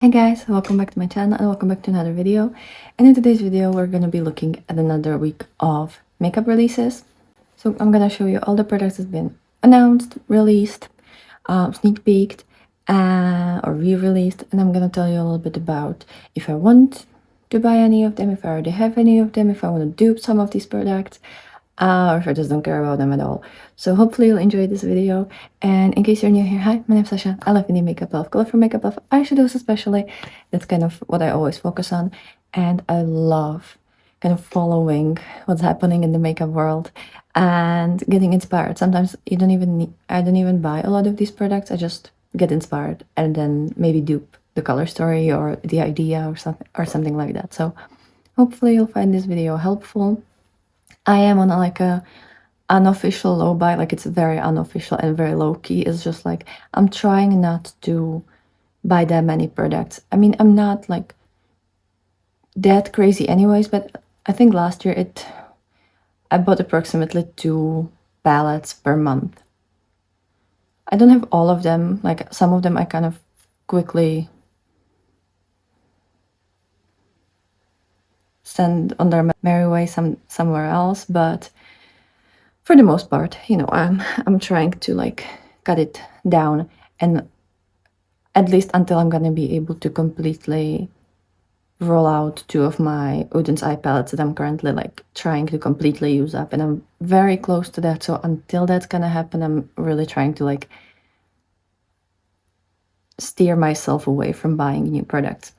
Hey guys, welcome back to my channel and welcome back to another video. And in today's video we're going to be looking at another week of makeup releases. So I'm going to show you all the products that's been announced, released, sneak peeked, or re-released, and I'm going to tell you a little bit about if I want to buy any of them, if I already have any of them, if I want to dupe some of these products, or if I just don't care about them at all. So hopefully you'll enjoy this video. And in case you're new here, hi, my name's Sasha. I love indie makeup, I love colorful makeup, I love eyeshadows especially. That's kind of what I always focus on. And I love kind of following what's happening in the makeup world and getting inspired. Sometimes I don't even buy a lot of these products. I just get inspired and then maybe dupe the color story or the idea or something like that. So hopefully you'll find this video helpful. I am on a unofficial low buy, like it's very unofficial and very low key. It's just like I'm trying not to buy that many products. I mean, I'm not like that crazy anyways, but I think last year I bought approximately 2 palettes per month. I don't have all of them, like some of them I kind of quickly send on their merry way somewhere else, but for the most part, you know, I'm trying to like cut it down, and at least until I'm gonna be able to completely roll out 2 of my Udens eye palettes that I'm currently like trying to completely use up, and I'm very close to that. So until that's gonna happen, I'm really trying to like steer myself away from buying new products.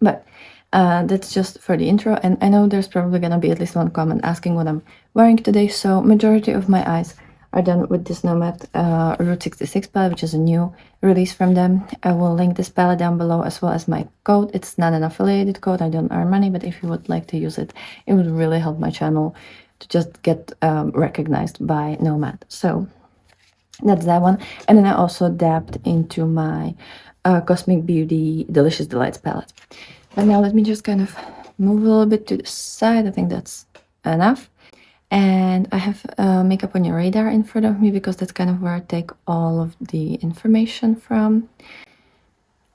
But that's just for the intro, and I know there's probably gonna be at least one comment asking what I'm wearing today. So majority of my eyes are done with this Nomad Route 66 palette, which is a new release from them. I will link this palette down below as well as my code. It's not an affiliated code, I don't earn money, but if you would like to use it, it would really help my channel to just get recognized by Nomad. So that's that one. And then I also dabbed into my Cosmic Beauty Delicious Delights palette. But now let me just kind of move a little bit to the side. I think that's enough. And I have Makeup on Your Radar in front of me because that's kind of where I take all of the information from.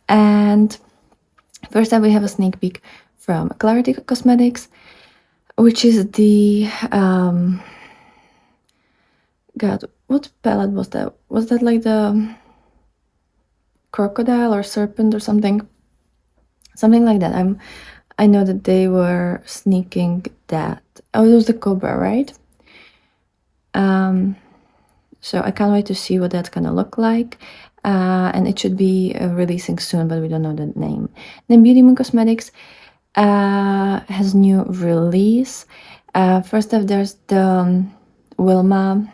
And first up we have a sneak peek from Clarity Cosmetics, which is the God, what palette was that? Was that like the crocodile or serpent or something? Something like that. I know that they were sneaking that. Oh, it was the cobra, right? So I can't wait to see what that's gonna look like. And it should be releasing soon, but we don't know the name. Then Beauty Moon Cosmetics has new release. First up, there's the Wilma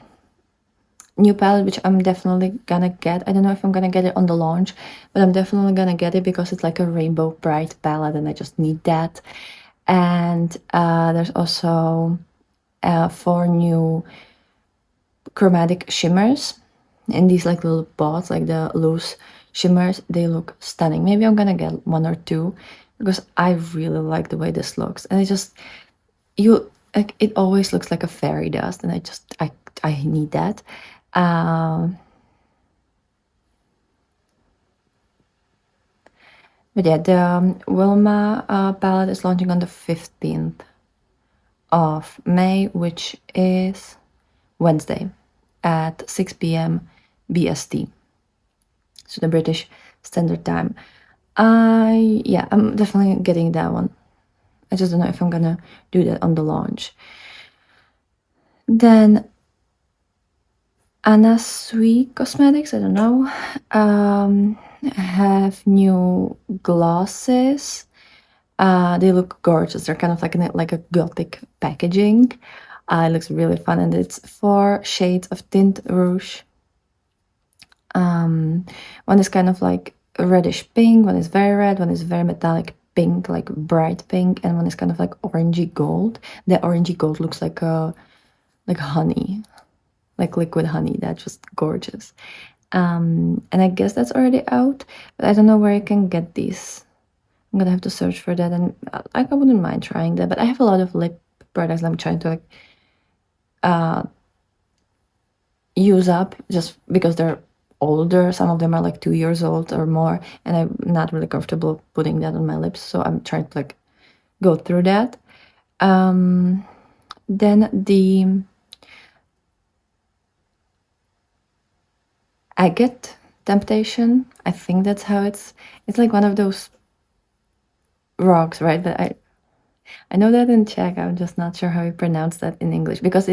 new palette, which I'm definitely gonna get. I don't know if I'm gonna get it on the launch, but I'm definitely gonna get it because it's like a rainbow bright palette and I just need that. And there's also 4 new chromatic shimmers in these like little pots, like the loose shimmers. They look stunning. Maybe I'm gonna get 1 or 2 because I really like the way this looks, and it always looks like a fairy dust, and I need that. But yeah, the Wilma palette is launching on the 15th of May, which is Wednesday at 6 p.m. BST, so the British Standard Time. Yeah, I'm definitely getting that one. I just don't know if I'm gonna do that on the launch. Then Anna Sui Cosmetics, I don't know, have new glosses. They look gorgeous. They're kind of like a gothic packaging. It looks really fun, and it's 4 shades of tint rouge. One is kind of like a reddish pink, one is very red, one is very metallic pink, like bright pink, and one is kind of like orangey gold. The orangey gold looks like honey, like liquid honey. That's just gorgeous. And I guess that's already out, but I don't know where you can get these. I'm gonna have to search for that, and I wouldn't mind trying that. But I have a lot of lip products I'm trying to like use up just because they're older. Some of them are like 2 years old or more, and I'm not really comfortable putting that on my lips, so I'm trying to like go through that. Then the agate temptation, I think that's how it's like one of those rocks, right? But I know that in Czech. I'm just not sure how you pronounce that in English, because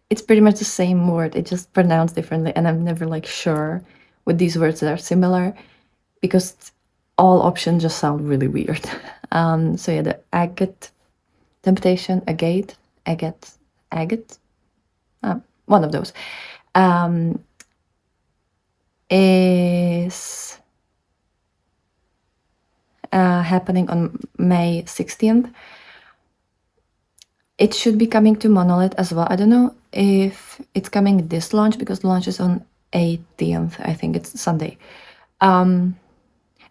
it's pretty much the same word, it just pronounced differently, and I'm never like sure with these words that are similar, because all options just sound really weird. So yeah, the agate temptation, agate, one of those, is happening on May 16th. It should be coming to Monolith as well. I don't know if it's coming this launch, because the launch is on 18th. I think it's Sunday. The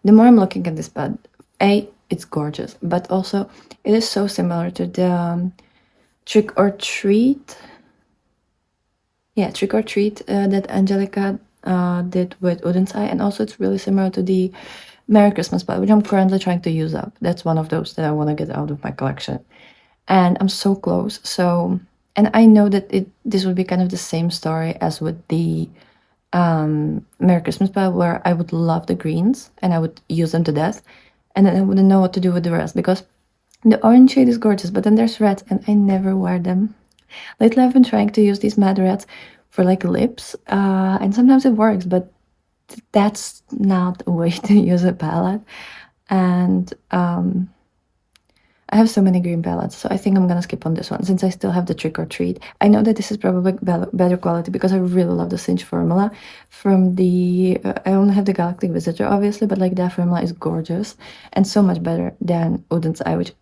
more I'm looking at this bed, it's gorgeous, but also it is so similar to the Trick or Treat. Yeah, Trick or Treat that Angelica did with Uden's Eye, and also it's really similar to the Merry Christmas palette, which I'm currently trying to use up. That's one of those that I want to get out of my collection, and I'm so close. So, and I know that this would be kind of the same story as with the Merry Christmas palette, where I would love the greens and I would use them to death, and then I wouldn't know what to do with the rest, because the orange shade is gorgeous, but then there's reds and I never wear them. Lately I've been trying to use these matte reds for like lips, and sometimes it works, but that's not a way to use a palette. And I have so many green palettes, so I think I'm gonna skip on this one, since I still have the Trick or Treat. I know that this is probably better quality, because I really love the Cinch formula from the I only have the Galactic Visitor, obviously, but like that formula is gorgeous and so much better than Uden's Eye, which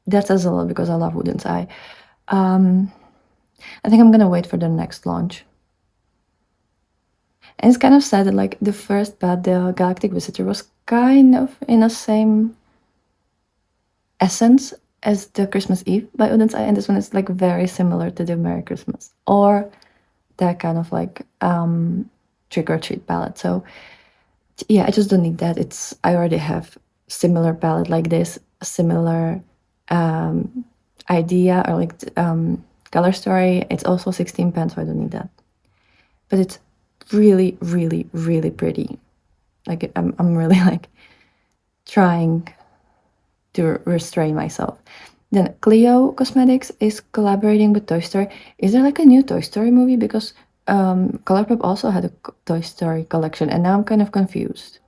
that says a lot, because I love Uden's Eye. I think I'm gonna wait for the next launch. And it's kind of sad that like the first bad, the Galactic Visitor, was kind of in the same essence as the Christmas Eve by Uden's Eye, and this one is like very similar to the Merry Christmas, or that kind of like Trick or Treat palette. So yeah, I just don't need that. I already have similar palette like this, similar idea, or like color story. It's also 16 pens, so I don't need that. But it's really, really, really pretty. Like I'm really like trying to restrain myself. Then Clio Cosmetics is collaborating with Toy Story. Is there like a new Toy Story movie? Because Colourpop also had a Toy Story collection, and now I'm kind of confused.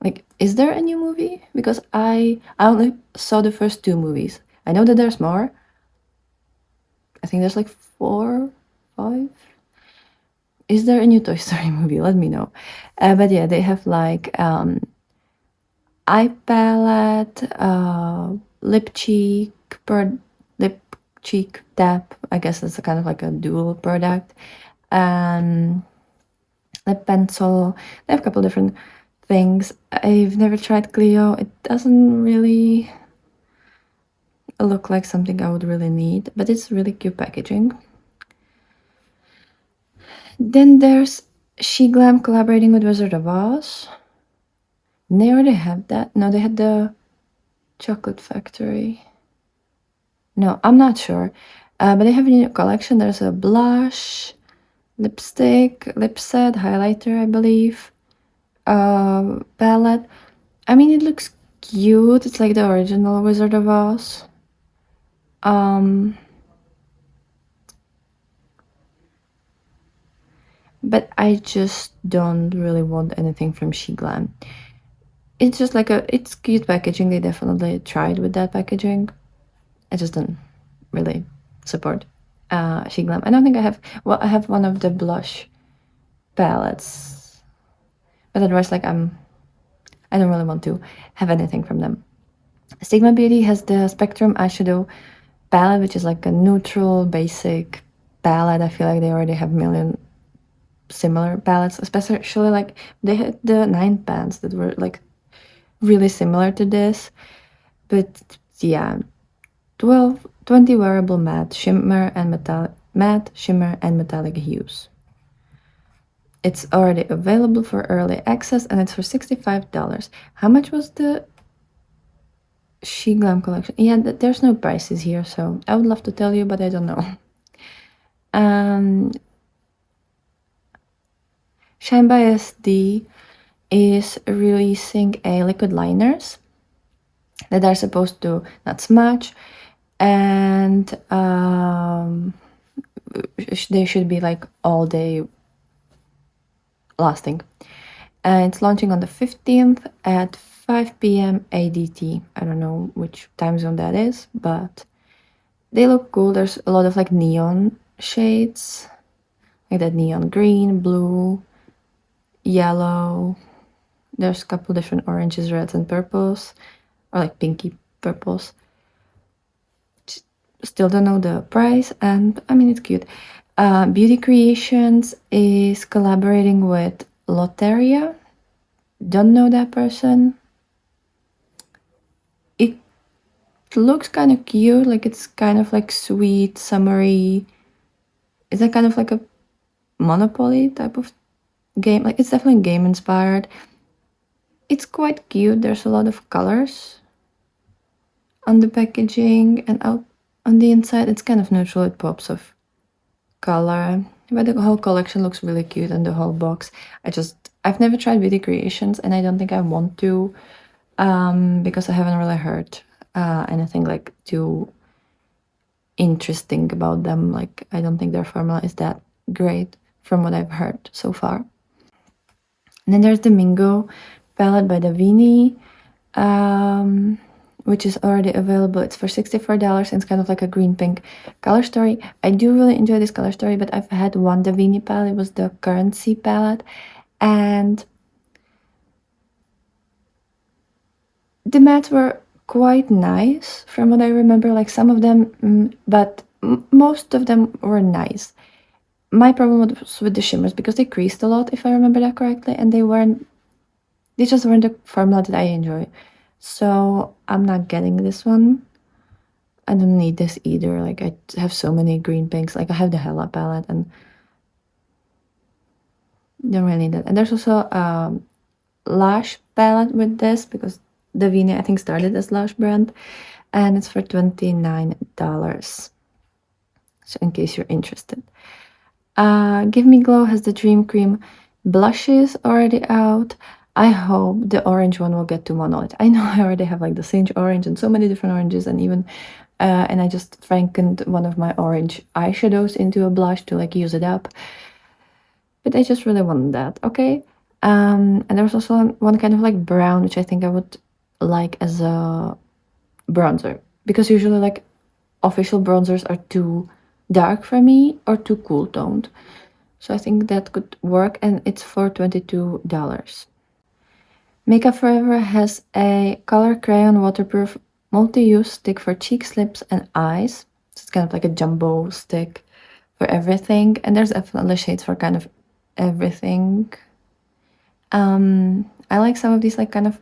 Like, is there a new movie? Because I only saw the first two movies. I know that there's more. I think there's like 4, 5. Is there a new Toy Story movie? Let me know. But yeah, they have like eye palette, lip cheek tap. I guess it's a kind of like a dual product. Lip pencil. They have a couple different things. I've never tried Clio. It doesn't really look like something I would really need, but it's really cute packaging. Then there's She Glam collaborating with Wizard of Oz. They already have that. No, they had the Chocolate Factory. No, I'm not sure. But they have a new collection. There's a blush, lipstick, lip set, highlighter, I believe, palette. I mean, it looks cute. It's like the original Wizard of Oz. But I just don't really want anything from She Glam. It's just like it's cute packaging. They definitely tried with that packaging. I just don't really support She Glam. I don't think I have, well, I have one of the blush palettes, but otherwise, like, I don't really want to have anything from them. Sigma Beauty has the Spectrum eyeshadow palette, which is like a neutral, basic palette. I feel like they already have a million similar palettes, especially like they had the 9 pans that were like really similar to this. But yeah, 20 wearable matte, shimmer and metallic hues. It's already available for early access and it's for $65. How much was the She Glam collection? Yeah, there's no prices here, so I would love to tell you, but I don't know. Shine by SD is releasing a liquid liners that are supposed to not smudge, and they should be like all day lasting. And it's launching on the 15th at 5 p.m. ADT. I don't know which time zone that is, but they look cool. There's a lot of like neon shades, like that neon green, blue, yellow. There's a couple different oranges, reds, and purples, or like pinky purples. Still don't know the price, and I mean, it's cute. Beauty Creations is collaborating with Lotteria. Don't know that person. It looks kind of cute, like it's kind of like sweet, summery. Is that kind of like a Monopoly type of game? Like it's definitely game inspired. It's quite cute. There's a lot of colors on the packaging, and out on the inside it's kind of neutral with pops of color, but the whole collection looks really cute, and the whole box. I've never tried Beauty Creations, and I don't think I want to, because I haven't really heard anything like too interesting about them. Like I don't think their formula is that great from what I've heard so far. And then there's the Mingo palette by Davini, which is already available. It's for $64 and it's kind of like a green pink color story. I do really enjoy this color story, but I've had one Davini palette. It was the Currency palette, and the mattes were quite nice from what I remember. Like some of them, but most of them were nice. My problem was with the shimmers because they creased a lot, if I remember that correctly, and they just weren't the formula that I enjoy. So I'm not getting this one. I don't need this either. Like I have so many green pinks. Like I have the Hella palette and don't really need that. And there's also Lash palette with this because Davini I think started as Lash brand, and it's for $29. So in case you're interested. Give Me Glow has the Dream Cream blushes already out. I hope the orange one will get to monolith. I know I already have like the Singe orange and so many different oranges, and even and I just frankened one of my orange eyeshadows into a blush to like use it up. But I just really want that, okay? And there's also one kind of like brown, which I think I would like as a bronzer, because usually like official bronzers are too dark for me or too cool toned. So I think that could work, and it's for $22. Makeup Forever has a color crayon waterproof multi-use stick for cheeks, lips, and eyes. So it's kind of like a jumbo stick for everything, and there's definitely shades for kind of everything. I like some of these like kind of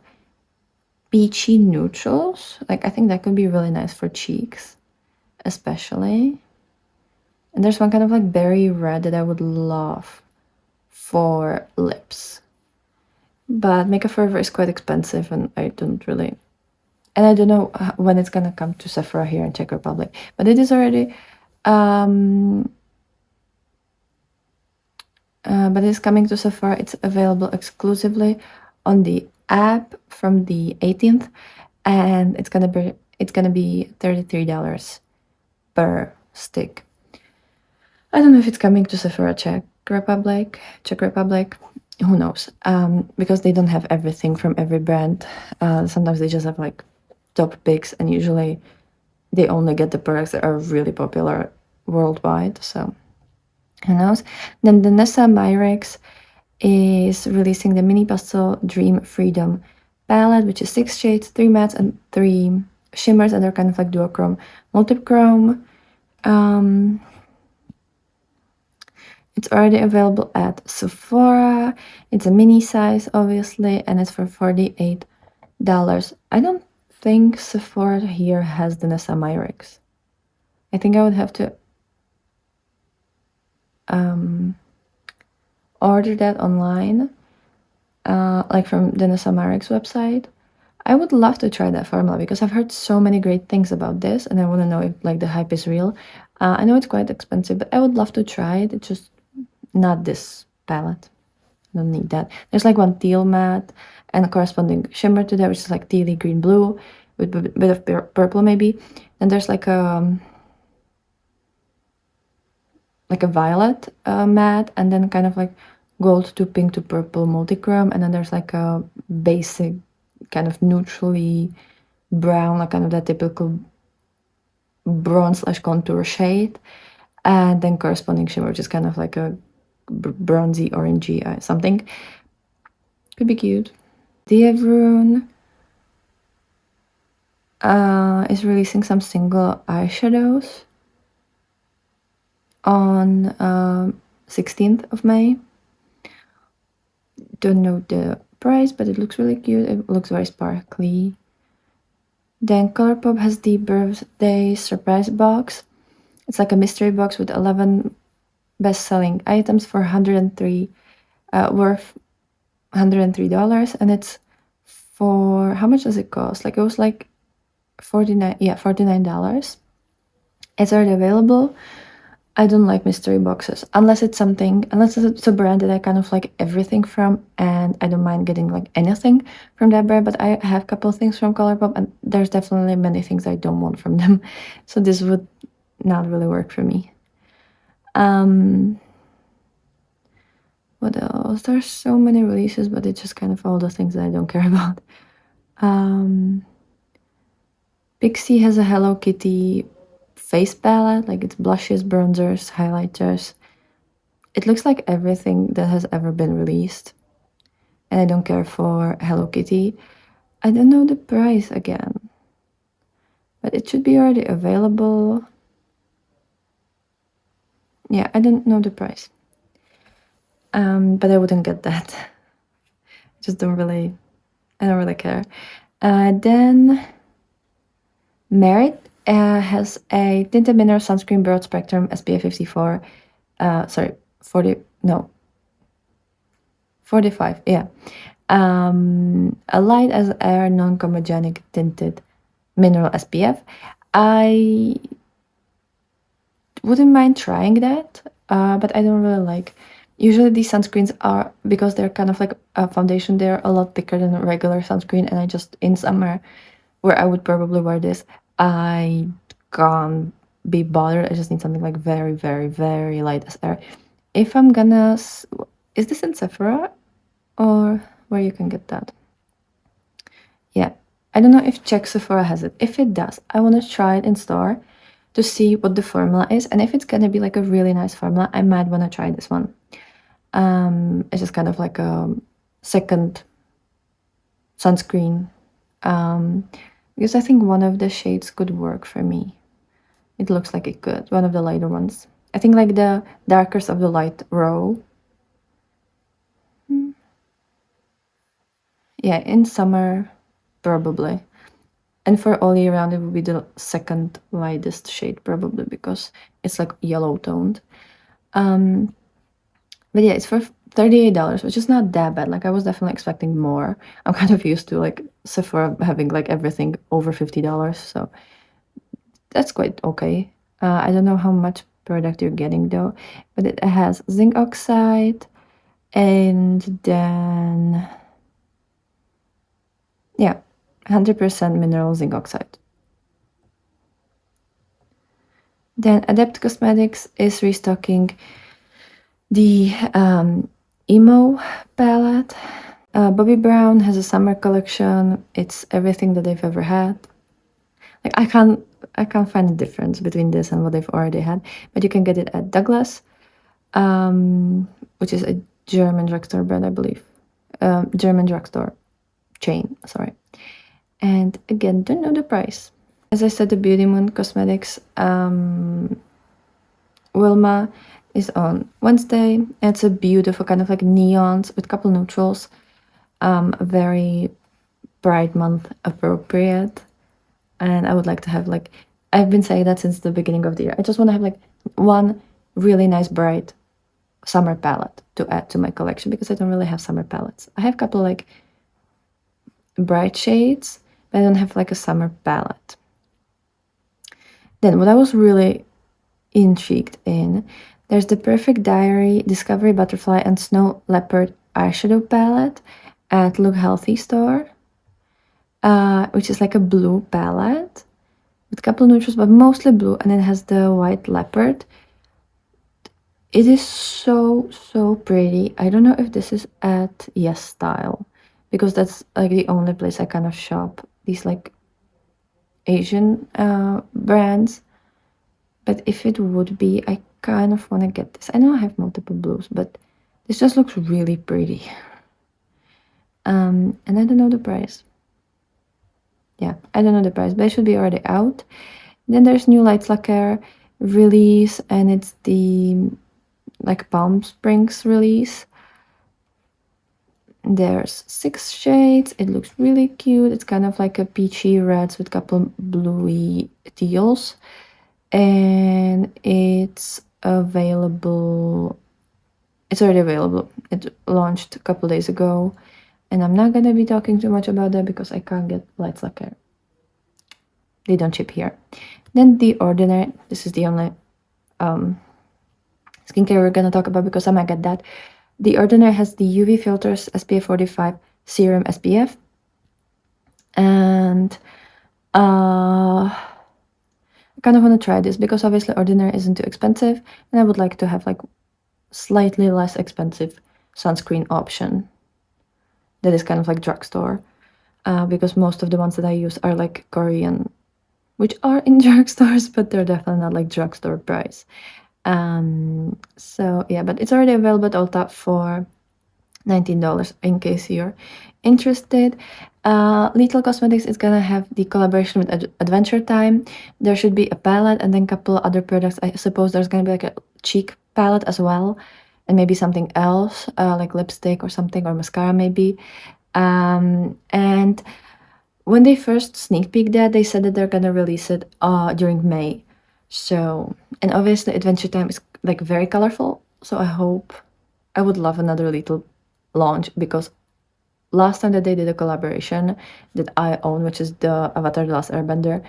peachy neutrals. Like I think that could be really nice for cheeks, especially. And there's one kind of like berry red that I would love for lips. But Makeup Forever is quite expensive, and I don't really... And I don't know when it's gonna come to Sephora here in Czech Republic. But it is already... but it's coming to Sephora. It's available exclusively on the app from the 18th. And it's gonna be $33 per stick. I don't know if it's coming to Sephora Czech Republic. Who knows? Because they don't have everything from every brand. Sometimes they just have like top picks, and usually they only get the products that are really popular worldwide. So who knows? Then the Nessa Myrex is releasing the Mini Pastel Dream Freedom palette, which is 6 shades, 3 mattes, and 3 shimmers, and they're kind of like duochrome, multichrome. It's already available at Sephora. It's a mini size, obviously, and it's for $48. I don't think Sephora here has the Nessa Myrex. I think I would have to order that online, like from the Nasamarik's website. I would love to try that formula because I've heard so many great things about this, and I want to know if like the hype is real. I know it's quite expensive, but I would love to try it. It's just not this palette. I don't need that. There's like one teal matte and a corresponding shimmer to that, which is like tealy green blue with a bit of purple maybe. And there's like a violet matte, and then kind of like gold to pink to purple multichrome, and then there's like a basic kind of neutrally brown, like kind of that typical bronze slash contour shade, and then corresponding shimmer, which is kind of like a bronzy orangey something. Could be cute. Diavrune is releasing some single eyeshadows on 16th of May. Don't know the price, but it looks really cute. It looks very sparkly. Then Colourpop has the birthday surprise box. It's like a mystery box with 11 best-selling items for worth $103, and it's for, how much does it cost? Like it was like $49. It's already available. I don't like mystery boxes unless it's a brand that I kind of like everything from, and I don't mind getting like anything from that brand. But I have a couple of things from Colourpop, and there's definitely many things I don't want from them, so this would not really work for me. What else? There's so many releases, but it's just kind of all the things that I don't care about. Pixie has a Hello Kitty face palette, like it's blushes, bronzers, highlighters. It looks like everything that has ever been released, and I don't care for Hello Kitty. I don't know the price again, but it should be already available. Yeah, I don't know the price, but I wouldn't get that. I don't really care. Then Merit has a tinted mineral sunscreen broad spectrum SPF 54. 45. Yeah. A light as air non-comedogenic tinted mineral SPF. I wouldn't mind trying that, but I don't really like. Usually these sunscreens are, because they're kind of like a foundation, they're a lot thicker than a regular sunscreen, and I just, in summer, where I would probably wear this, I can't be bothered. I just need something like very, very, very light as air. If I'm gonna, is this in Sephora or where you can get that? Yeah, I don't know if Czech Sephora has it. If it does, I want to try it in store to see what the formula is, and if it's gonna be like a really nice formula, I might want to try this one. It's just kind of like a second sunscreen, because I think one of the shades could work for me. It looks like it could, one of the lighter ones. I think like the darkest of the light row. Yeah, in summer, probably. And for all year round, it would be the second lightest shade, probably, because it's like yellow toned. But yeah, it's for $38, which is not that bad. Like I was definitely expecting more. I'm kind of used to like Sephora having like everything over $50, so that's quite okay. I don't know how much product you're getting though, but it has zinc oxide, and then yeah, 100% mineral zinc oxide. Then Adept Cosmetics is restocking the Emo palette. Bobbi Brown has a summer collection. It's everything that they've ever had. Like I can't find a difference between this and what they've already had, but you can get it at Douglas, which is a German drugstore brand, I believe. German drugstore chain, sorry. And again, don't know the price. As I said, the Beauty Moon Cosmetics Wilma is on Wednesday. It's a beautiful kind of like neons with a couple neutrals. A very bright month appropriate. And I would like to have like, I've been saying that since the beginning of the year. I just want to have like one really nice bright summer palette to add to my collection because I don't really have summer palettes. I have a couple like bright shades, but I don't have like a summer palette. Then what I was really intrigued in, there's the Perfect Diary Discovery Butterfly and Snow Leopard eyeshadow palette at Look Healthy store, which is like a blue palette with a couple neutrals, but mostly blue, and it has the white leopard. It is so pretty. I don't know if this is at Yes Style, because that's like the only place I kind of shop these like Asian brands. But if it would be, I kind of want to get this. I know I have multiple blues, but this just looks really pretty. And I don't know the price. Yeah, I don't know the price, but it should be already out. Then there's new Lights Lacquer release, and it's the like Palm Springs release. There's 6 shades. It looks really cute. It's kind of like a peachy reds with a couple bluey teals, and it's available. It's already available. It launched a couple days ago, and I'm not gonna be talking too much about that because I can't get Lights Lacquer. They don't ship here. Then The Ordinary. This is the only skincare we're gonna talk about because I might get that. The Ordinary has the UV filters SPF 45 serum SPF, and I kind of want to try this because obviously Ordinary isn't too expensive, and I would like to have like slightly less expensive sunscreen option that is kind of like drugstore, because most of the ones that I use are like Korean, which are in drugstores, but they're definitely not like drugstore price. So yeah, but it's already available at Ulta for $19 in case you're interested. Lethal Cosmetics is gonna have the collaboration with Adventure Time. There should be a palette and then a couple other products. I suppose there's gonna be like a cheek palette as well, and maybe something else, like lipstick or something, or mascara maybe. And when they first sneak peeked that, they said that they're gonna release it during May. So, and obviously Adventure Time is like very colorful, so I would love another little launch, because last time that they did a collaboration that I own, which is the Avatar The Last Airbender,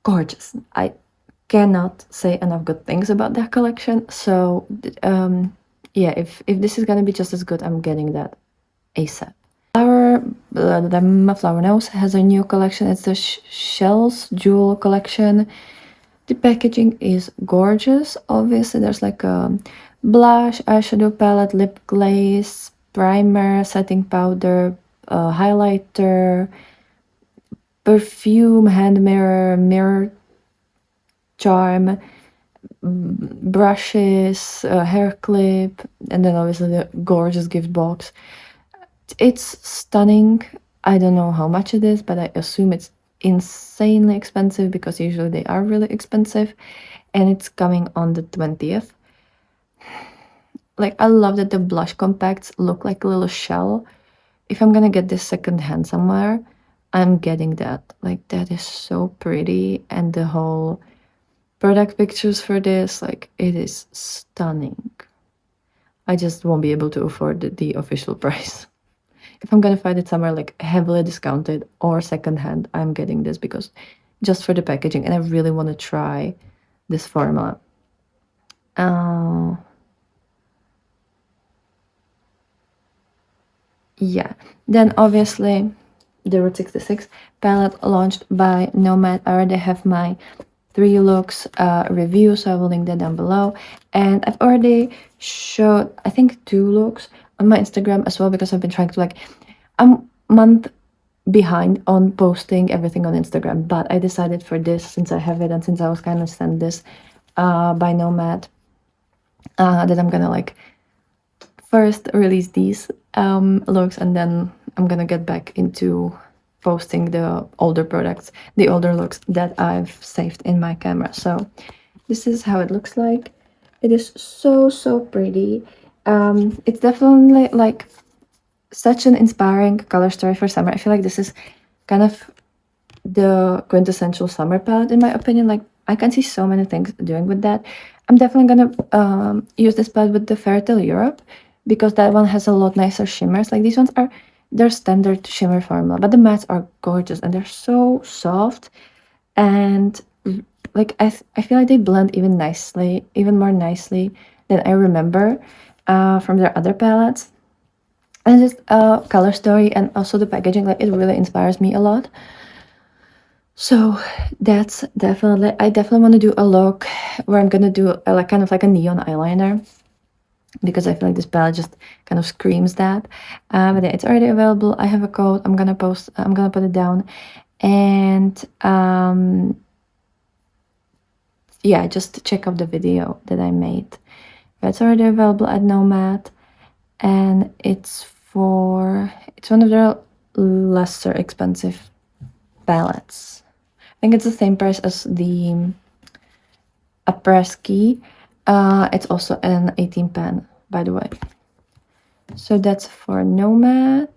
gorgeous. I cannot say enough good things about that collection. So yeah, if this is gonna be just as good, I'm getting that ASAP. The Flower Nose has a new collection. It's the Shells Jewel collection. The packaging is gorgeous. Obviously, there's like a blush, eyeshadow palette, lip glaze, primer, setting powder, highlighter, perfume, hand mirror, mirror charm, brushes, hair clip, and then obviously the gorgeous gift box. It's stunning. I don't know how much it is, but I assume it's insanely expensive because usually they are really expensive, and it's coming on the 20th. Like, I love that the blush compacts look like a little shell. If I'm gonna get this secondhand somewhere, I'm getting that. Like, that is so pretty, and the whole product pictures for this, like, it is stunning. I just won't be able to afford the official price. If I'm gonna find it somewhere like heavily discounted or secondhand, I'm getting this because just for the packaging, and I really want to try this formula. Yeah, then obviously the Route 66 palette launched by Nomad. I already have my 3 looks review, so I will link that down below. And I've already showed, I think, 2 looks on my Instagram as well, because I've been trying to, like, I'm a month behind on posting everything on Instagram, but I decided for this, since I have it and since I was kind of sent this by Nomad, that I'm gonna like first release these looks, and then I'm gonna get back into posting the older products, the older looks that I've saved in my camera. So this is how it looks like. It is so pretty. It's definitely like such an inspiring color story for summer. I feel like this is kind of the quintessential summer palette in my opinion. Like, I can see so many things doing with that. I'm definitely gonna use this palette with the Fairy Tale Europe, because that one has a lot nicer shimmers. Like these ones are their standard shimmer formula, but the mattes are gorgeous and they're so soft, and like I feel like they blend even more nicely than I remember from their other palettes. And just color story and also the packaging, like it really inspires me a lot. So that's definitely, I definitely want to do a look where I'm gonna do like kind of like a neon eyeliner, because I feel like this palette just kind of screams that. But yeah, it's already available. I have a code. I'm gonna put it down, and yeah, just check out the video that I made. It's already available at Nomad, and it's one of their lesser expensive palettes. I think it's the same price as the Apresky. It's also an 18 pan, by the way. So that's for Nomad.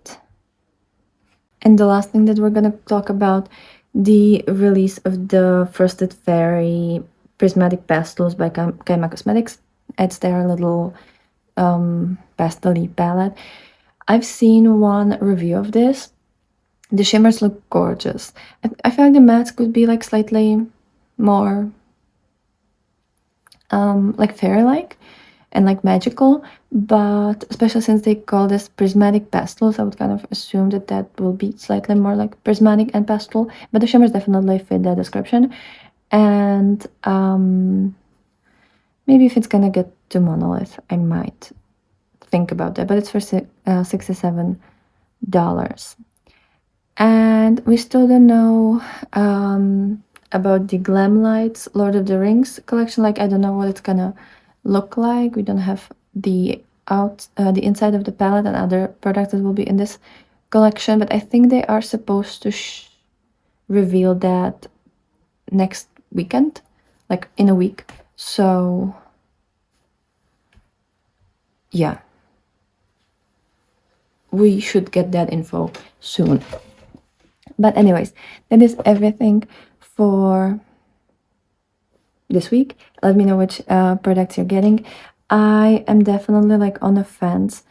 And the last thing that we're gonna talk about, the release of the Frosted Fairy Prismatic Pastels by Kaima Cosmetics. It's their little pastel-y palette. I've seen one review of this. The shimmers look gorgeous. I feel like the mattes could be like slightly more like fairy-like and like magical, but especially since they call this prismatic pastels, I would kind of assume that that will be slightly more like prismatic and pastel, but the shimmers definitely fit that description. And maybe if it's gonna get to monolith, I might think about that, but it's for $67. And we still don't know about the Glam Lights Lord of the Rings collection. Like, I don't know what it's gonna look like. We don't have the inside of the palette and other products that will be in this collection, but I think they are supposed to reveal that next weekend, like in a week. So yeah, we should get that info soon. But anyways, that is everything for this week. Let me know which products you're getting. I am definitely like on the fence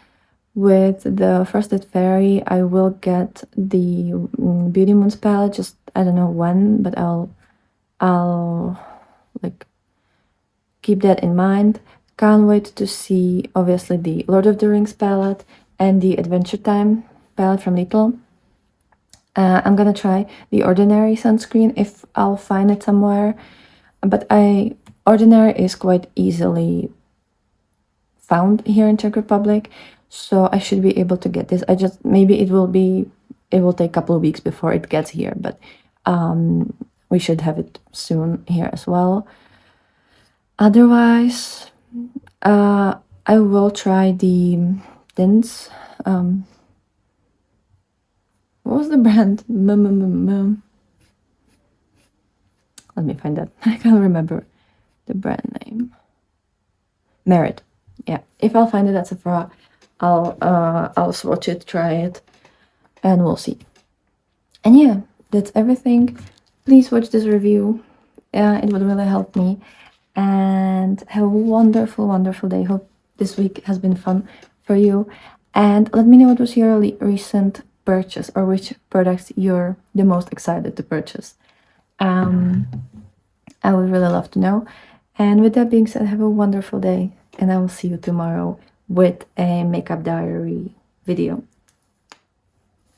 with the Frosted Fairy. I will get the Beauty Moons palette, just I don't know when, but I'll like keep that in mind. Can't wait to see obviously the Lord of the Rings palette and the Adventure Time palette from Lidl. I'm gonna try the Ordinary sunscreen if I'll find it somewhere, but Ordinary is quite easily found here in Czech Republic, so I should be able to get this. Maybe it will take a couple of weeks before it gets here, but we should have it soon here as well. Otherwise, I will try the tints. What was the brand? Let me find that. I can't remember the brand name. Merit. Yeah. If I'll find it at Sephora, I'll swatch it, try it, and we'll see. And yeah, that's everything. Please watch this review. It would really help me. And have a wonderful, wonderful day. Hope this week has been fun for you. And let me know what was your recent purchase, or which products you're the most excited to purchase. I would really love to know. And with that being said, have a wonderful day, and I will see you tomorrow with a makeup diary video.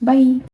Bye.